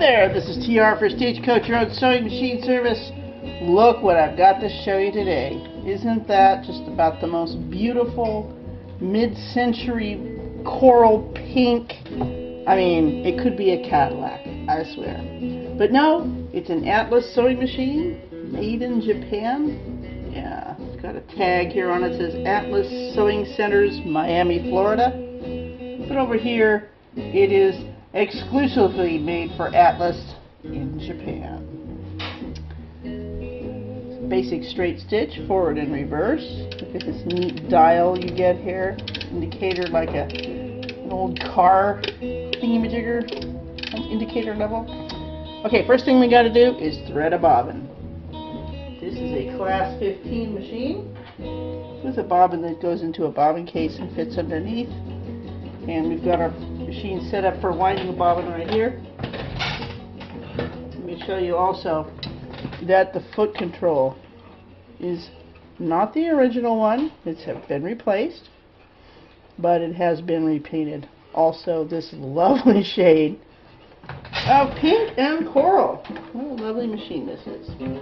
there, this is TR for Stagecoach Your Own Sewing Machine Service. Look what I've got to show you today. Isn't that just about the most beautiful mid-century coral pink? I mean, it could be a Cadillac, I swear. But no, it's an Atlas sewing machine made in Japan. Yeah, it's got a tag here on it that says Atlas Sewing Centers, Miami, Florida. But over here, it is exclusively made for Atlas in Japan. Basic straight stitch, forward and reverse. Look at this neat dial you get here. Indicator like an old car thingamajigger, indicator level. Okay, first thing we got to do is thread a bobbin. This is a class 15 machine with a bobbin that goes into a bobbin case and fits underneath. And we've got our machine set up for winding the bobbin right here. Let me show you also that the foot control is not the original one. It's been replaced, but it has been repainted. Also, this lovely shade of pink and coral. What a lovely machine this is. You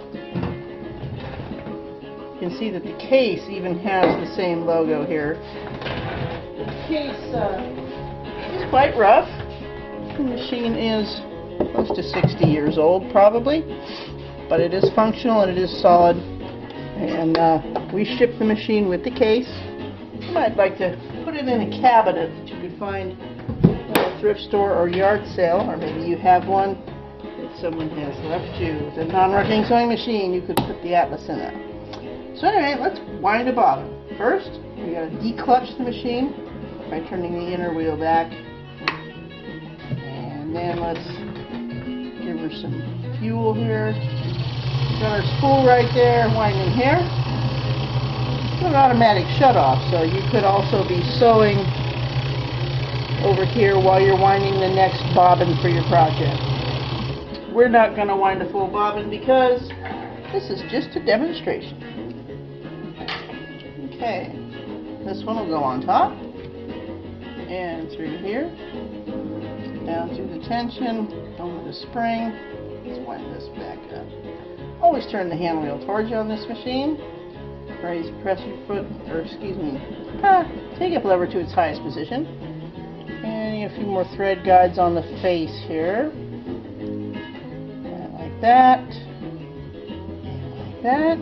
can see that the case even has the same logo here. The case is quite rough. The machine is close to 60 years old probably, but it is functional and it is solid, and we ship the machine with the case. You might like to put it in a cabinet that you could find at a thrift store or yard sale, or maybe you have one that someone has left you. With a non-working sewing machine, you could put the Atlas in there. So anyway, let's wind a bobbin. First, we got to declutch the machine by turning the inner wheel back, and then let's give her some fuel here. Got our spool right there, winding here. It's an automatic shut-off, so you could also be sewing over here while you're winding the next bobbin for your project. We're not going to wind a full bobbin because this is just a demonstration. Okay, this one will go on top and through here, down through the tension, over the spring. Let's wind this back up. Always turn the hand wheel towards you on this machine. Press your foot, or excuse me, take up lever to its highest position. And a few more thread guides on the face here. And like that. And like that.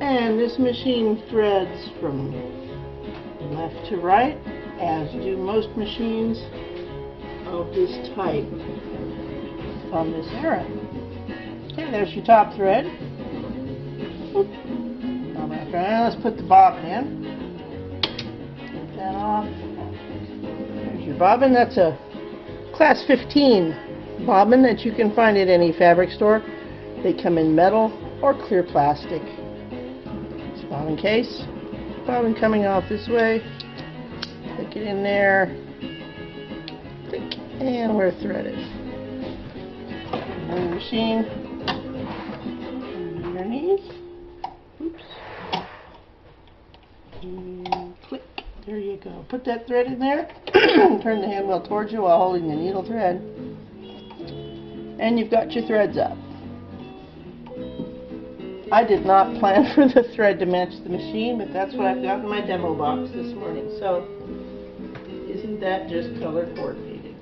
And this machine threads from left to right, as do most machines of this type from this era. Okay, there's your top thread. Let's put the bobbin in. Take that off. There's your bobbin. That's a class 15 bobbin that you can find at any fabric store. They come in metal or clear plastic. It's a bobbin case. Bobbin coming off this way. Stick it in there. And we're threaded. And the machine underneath. Oops. And click. There you go. Put that thread in there. Turn the hand wheel towards you while holding the needle thread. And you've got your threads up. I did not plan for the thread to match the machine, but that's what I've got in my demo box this morning. So, isn't that just color coordinated?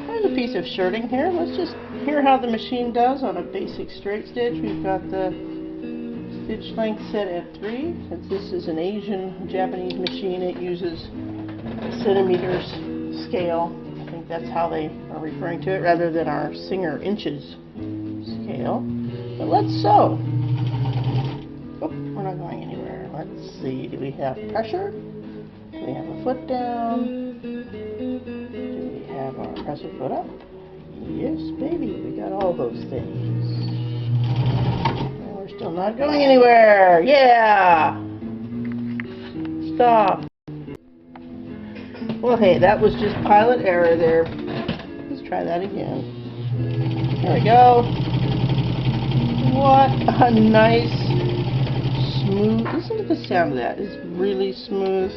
There's a piece of shirting here. Let's just hear how the machine does on a basic straight stitch. We've got the stitch length set at 3. Since this is an Asian Japanese machine, it uses centimeters scale. I think that's how they are referring to it, rather than our Singer inches scale. But let's sew. Oh, we're not going anywhere. Let's see. Do we have pressure? Do we have a foot down? Do we have our presser foot up? Yes, baby. We got all those things. And we're still not going anywhere. Yeah! Stop. Well, hey, that was just pilot error there. Let's try that again. There we go. What a nice, smooth, listen to the sound of that. It's really smooth.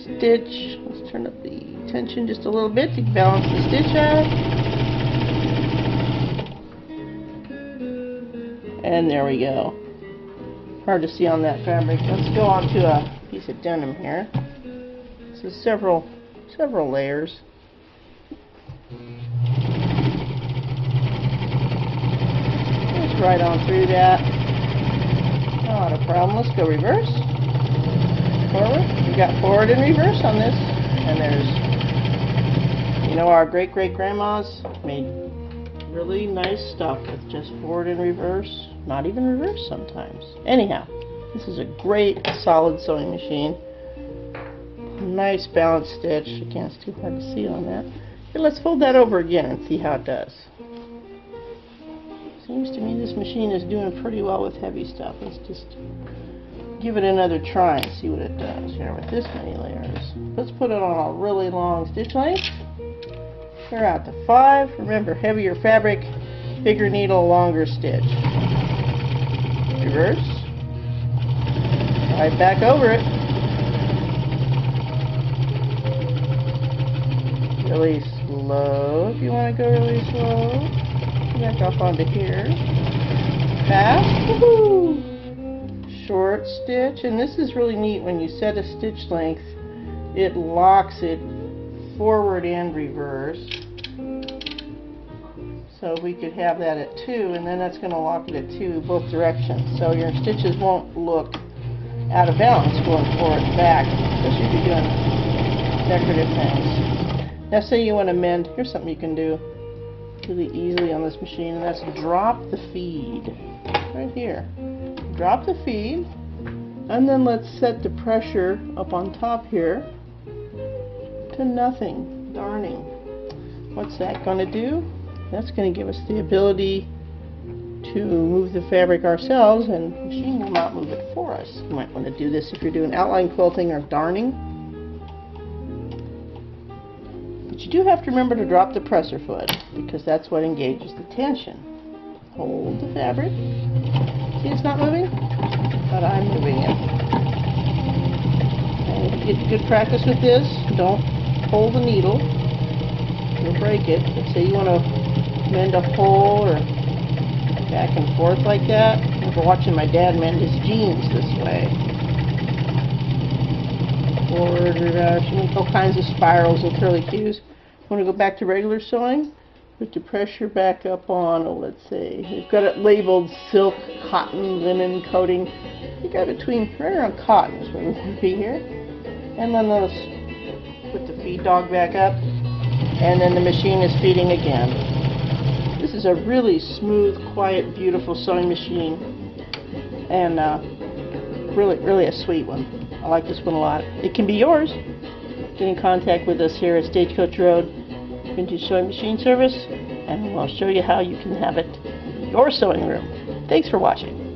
Stitch. Let's turn up the tension just a little bit to balance the stitch out. And there we go. Hard to see on that fabric. Let's go on to a piece of denim here. This is several layers. Just right on through that. Not a problem. Let's go reverse. Forward. We got forward and reverse on this. And there's, you know, our great-great-grandmas made really nice stuff with just forward and reverse. Not even reverse sometimes. Anyhow, this is a great solid sewing machine. Nice balanced stitch. Again, it's too hard to see on that. Okay, let's fold that over again and see how it does. Seems to me this machine is doing pretty well with heavy stuff. Let's just give it another try and see what it does here with this many layers. Let's put it on a really long stitch length. We're out to 5. Remember, heavier fabric, bigger needle, longer stitch. Reverse. Right back over it. Really slow if you want to go really slow. Back up onto here. Fast. Woohoo! Short stitch, and this is really neat. When you set a stitch length, it locks it forward and reverse. So we could have that at 2, and then that's going to lock it at 2 both directions. So your stitches won't look out of balance going forward and back, especially if you're doing decorative things. Now say you want to mend, here's something you can do really easily on this machine, and that's drop the feed. Right here. Drop the feed, and then let's set the pressure up on top here to nothing. Darning. What's that going to do? That's going to give us the ability to move the fabric ourselves, and the machine will not move it for us. You might want to do this if you're doing outline quilting or darning. But you do have to remember to drop the presser foot, because that's what engages the tension. Hold the fabric. See, it's not moving, but I'm moving it. And if you get good practice with this, don't hold the needle. You'll break it. But say you want to mend a hole or back and forth like that. I remember watching my dad mend his jeans this way. Forward, reverse, you make all kinds of spirals and curly cues. Want to go back to regular sewing? Put the pressure back up on, let's say, we've got it labeled silk, cotton, linen coating. You got between, right around cotton is where we want to be here. And then let's put the feed dog back up, and then the machine is feeding again. This is a really smooth, quiet, beautiful sewing machine, and really a sweet one. I like this one a lot. It can be yours. Get in contact with us here at Stagecoach Road Vintage Sewing Machine Service, and we'll show you how you can have it in your sewing room. Thanks for watching.